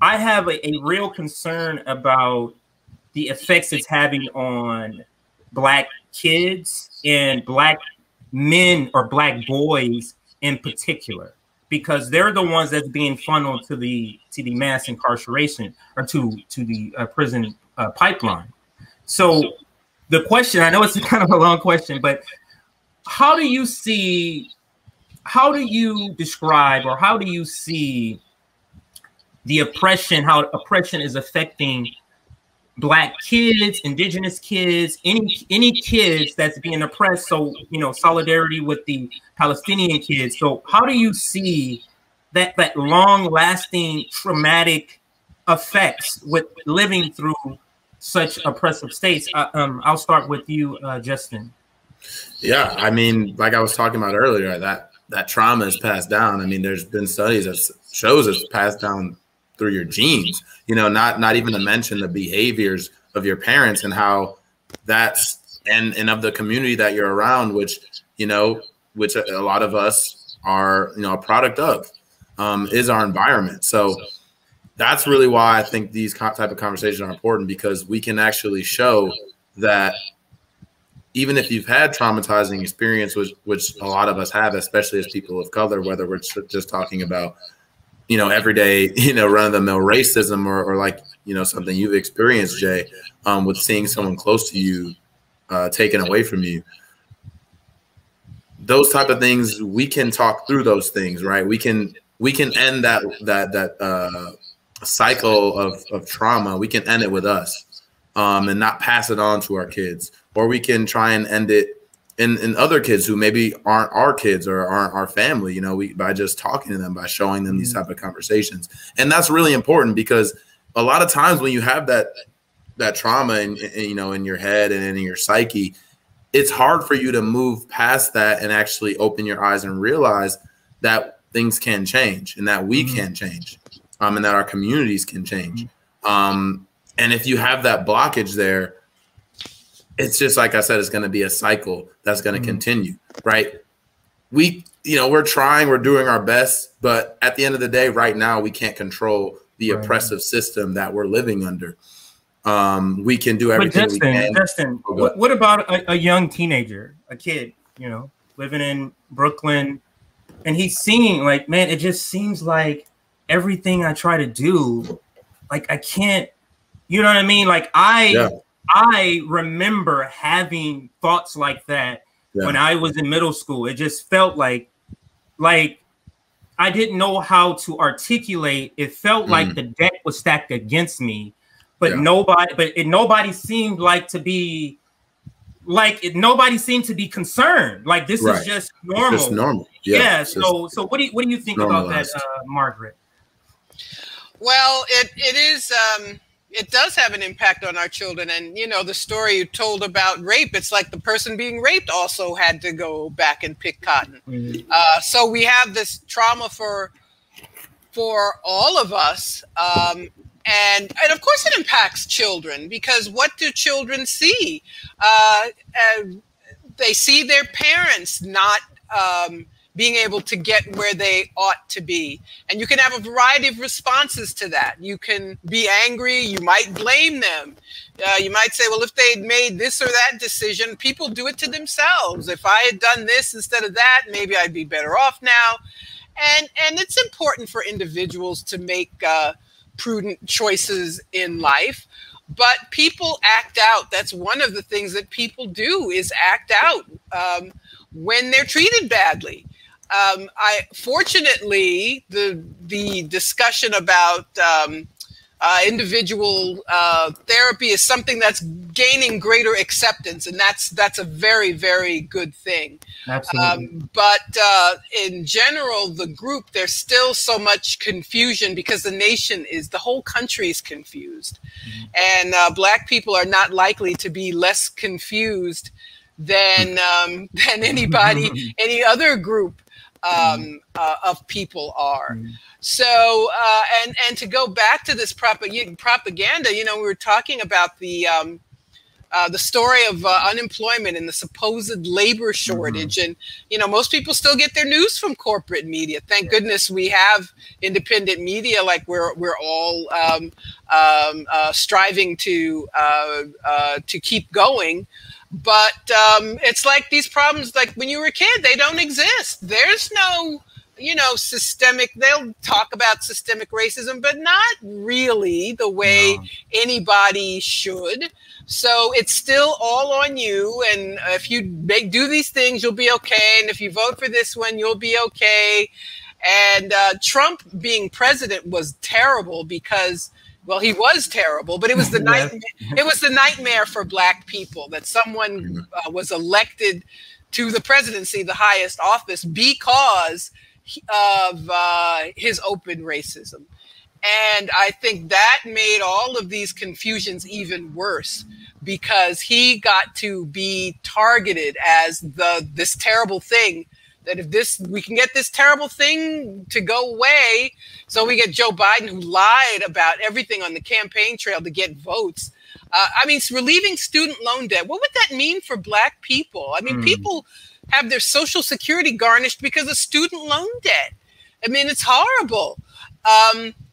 I have a real concern about the effects it's having on Black kids and Black men or Black boys in particular, because they're the ones that's being funneled to the mass incarceration or to the prison pipeline. So the question, I know it's kind of a long question, but how do you describe, or how do you see the oppression, how oppression is affecting Black kids, indigenous kids, any kids that's being oppressed? So, solidarity with the Palestinian kids. So how do you see that long lasting traumatic effects with living through such oppressive states? I'll start with you, Justin. Yeah, I mean, like I was talking about earlier, that trauma is passed down. I mean, there's been studies that shows it's passed down through your genes, not even to mention the behaviors of your parents and how that's, and of the community that you're around, which a lot of us are, a product of, is our environment. So that's really why I think these type of conversations are important, because we can actually show that even if you've had traumatizing experience, which a lot of us have, especially as people of color, whether we're just talking about, everyday, run-of-the-mill racism or like, something you've experienced, Jay, with seeing someone close to you taken away from you. Those type of things, we can talk through those things, right? We can end that cycle of trauma. We can end it with us and not pass it on to our kids, or we can try and end it in other kids who maybe aren't our kids or aren't our family, by just talking to them, by showing them these type of conversations. And that's really important, because a lot of times when you have that trauma in your head and in your psyche, it's hard for you to move past that and actually open your eyes and realize that things can change, and that we can change, and that our communities can change. And if you have that blockage there, it's just, like I said, it's going to be a cycle that's going to continue, right? We're trying, we're doing our best, but at the end of the day, right now, we can't control the oppressive system that we're living under. We can do everything we can. Justin, what about a young teenager, a kid, living in Brooklyn, and he's seeing, like, man, it just seems like everything I try to do, like, I can't, you know what I mean? Like, I remember having thoughts like that when I was in middle school. It just felt like I didn't know how to articulate. It felt like the deck was stacked against me, but nobody seemed to be concerned. Like, this is just normal. It's just normal. Yeah. So what do you think about that, Margaret? Well, it is. It does have an impact on our children. And, the story you told about rape, it's like the person being raped also had to go back and pick cotton. So we have this trauma for all of us. And of course it impacts children, because what do children see? They see their parents not being able to get where they ought to be. And you can have a variety of responses to that. You can be angry. You might blame them. You might say, well, if they'd made this or that decision, people do it to themselves. If I had done this instead of that, maybe I'd be better off now. And it's important for individuals to make prudent choices in life. But people act out. That's one of the things that people do, is act out when they're treated badly. Fortunately, the discussion about individual therapy is something that's gaining greater acceptance, and that's a very, very good thing. Absolutely. But in general, the group, there's still so much confusion, because the whole country is confused, and Black people are not likely to be less confused than anybody, any other group of people are. So, and to go back to this propaganda, we were talking about the the story of unemployment and the supposed labor shortage. And, you know, most people still get their news from corporate media. Thank goodness we have independent media, like we're all striving to keep going. But it's like these problems, like when you were a kid, they don't exist. There's no, you know, systemic, they'll talk about systemic racism, but not really the way anybody should. So it's still all on you. And if you do these things, you'll be okay. And if you vote for this one, you'll be okay. And Trump being president was terrible because, well, he was terrible, but it was the nightmare. It was the nightmare for Black people that someone was elected to the presidency, the highest office, because of his open racism. And I think that made all of these confusions even worse, because he got to be targeted as this terrible thing, that if we can get this terrible thing to go away. So we get Joe Biden, who lied about everything on the campaign trail to get votes. I mean, relieving student loan debt. What would that mean for Black people? I mean, people have their Social Security garnished because of student loan debt. I mean, it's horrible.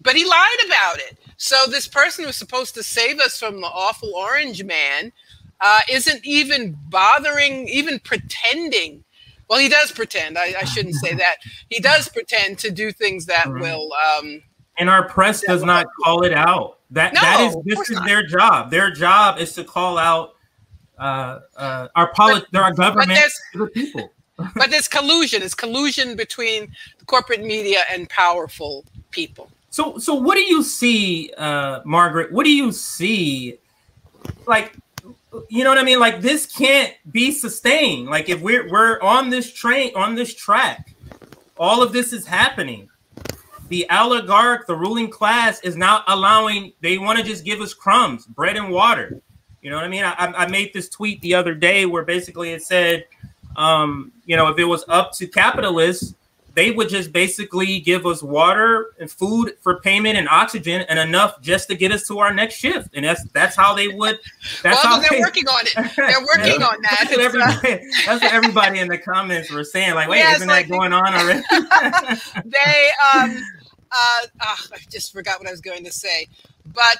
But he lied about it. So this person who's supposed to save us from the awful orange man isn't even bothering, even pretending. Well, he does pretend. I shouldn't say that. He does pretend to do things that will. And our press does not call it out. This is their job. Their job is to call out our government to the people. But there's collusion. It's collusion between the corporate media and powerful people. So what do you see, Margaret? What do you see? Like, you know what I mean? Like, this can't be sustained. Like, if we're on this train, on this track, all of this is happening. The oligarch, the ruling class, is not allowing. They want to just give us crumbs, bread and water. You know what I mean? I made this tweet the other day where basically it said, you know, if it was up to capitalists, they would just basically give us water and food for payment and oxygen and enough just to get us to our next shift. And that's how they would. That's well, they're working on it. They're working on that. That's what everybody in the comments were saying. Like, wait, isn't that going on already? I just forgot what I was going to say. But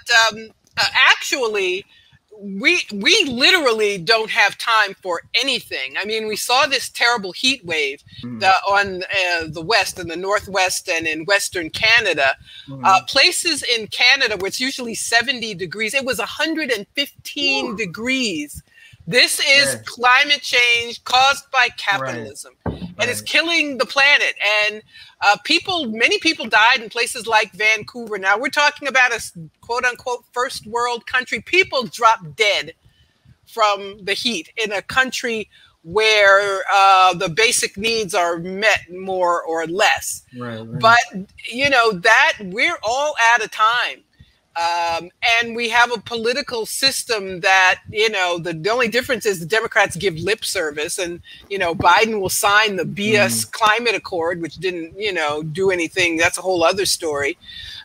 actually, we literally don't have time for anything. I mean, we saw this terrible heat wave on the west and the northwest and in Western Canada. Places in Canada where it's usually 70 degrees, it was 115 degrees. This is climate change caused by capitalism, and it's killing the planet. And many people died in places like Vancouver. Now we're talking about a quote unquote first world country. People dropped dead from the heat in a country where the basic needs are met more or less. But you know that we're all out of time. And we have a political system that, you know, the only difference is the Democrats give lip service, and, you know, Biden will sign the BS climate accord, which didn't, you know, do anything. That's a whole other story.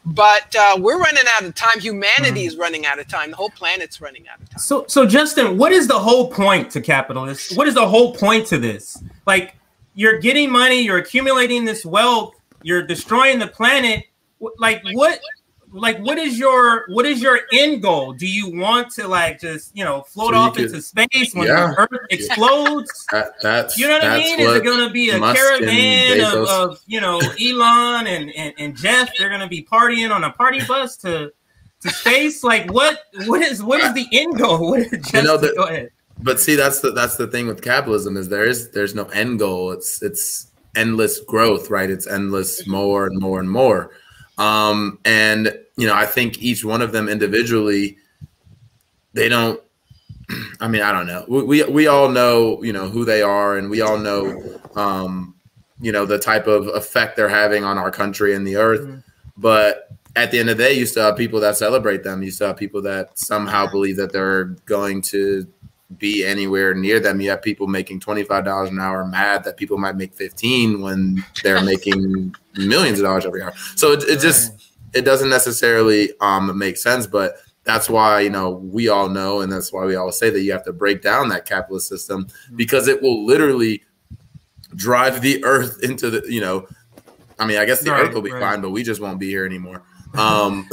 But we're running out of time. Humanity is running out of time. The whole planet's running out of time. So Justin, what is the whole point to capitalists? What is the whole point to this? Like, you're getting money, you're accumulating this wealth, you're destroying the planet. What is your end goal? Do you want to, like, just, you know, float off into space when the Earth explodes? You know what I mean? Is it going to be a caravan of you know, Elon and Jeff? They're going to be partying on a party bus to space? Like, what is the end goal? Go ahead. But see, that's the thing with capitalism, is there's no end goal. It's endless growth, right? It's endless more and more and more. And, you know, I think each one of them individually, they don't, I mean, I don't know. We all know, you know, who they are, and we all know, you know, the type of effect they're having on our country and the earth. But at the end of the day, you still have people that celebrate them. You still have people that somehow believe that they're going to be anywhere near them. You have people making $25 an hour mad that people might make 15 when they're making millions of dollars every hour. So it doesn't necessarily make sense. But that's why, you know, we all know, and that's why we always say that you have to break down that capitalist system, because it will literally drive the earth into the, you know, I mean, I guess the earth will be fine, but we just won't be here anymore. But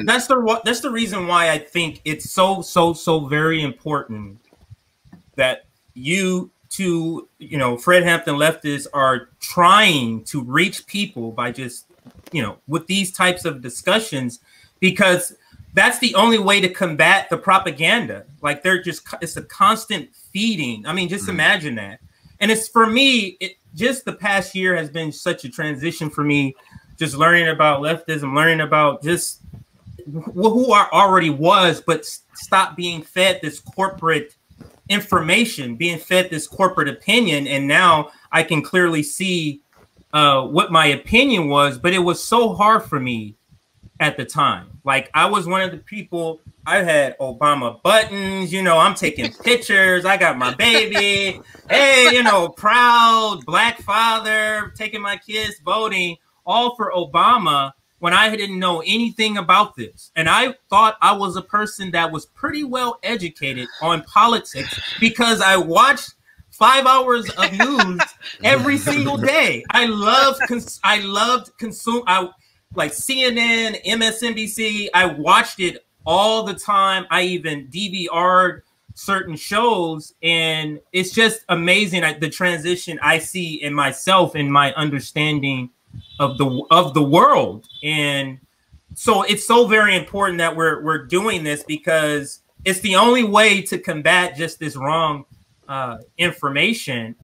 that's the reason why I think it's so very important that you know, Fred Hampton leftists are trying to reach people by just, you know, with these types of discussions, because that's the only way to combat the propaganda. Like it's a constant feeding. I mean, just imagine that. And it's, for me, just the past year has been such a transition for me, just learning about leftism, learning about just who I already was, but stop being fed this corporate information, being fed this corporate opinion. And now I can clearly see what my opinion was, but it was so hard for me at the time. Like, I was one of the people, I had Obama buttons, you know, I'm taking pictures, I got my baby, hey, you know, proud black father, taking my kids voting, all for Obama, when I didn't know anything about this. And I thought I was a person that was pretty well educated on politics because I watched 5 hours of news every single day. I loved like CNN, MSNBC. I watched it all the time. I even DVR'd certain shows, and it's just amazing the transition I see in myself and my understanding of the world. And so it's so very important that we're doing this, because it's the only way to combat just this wrong information.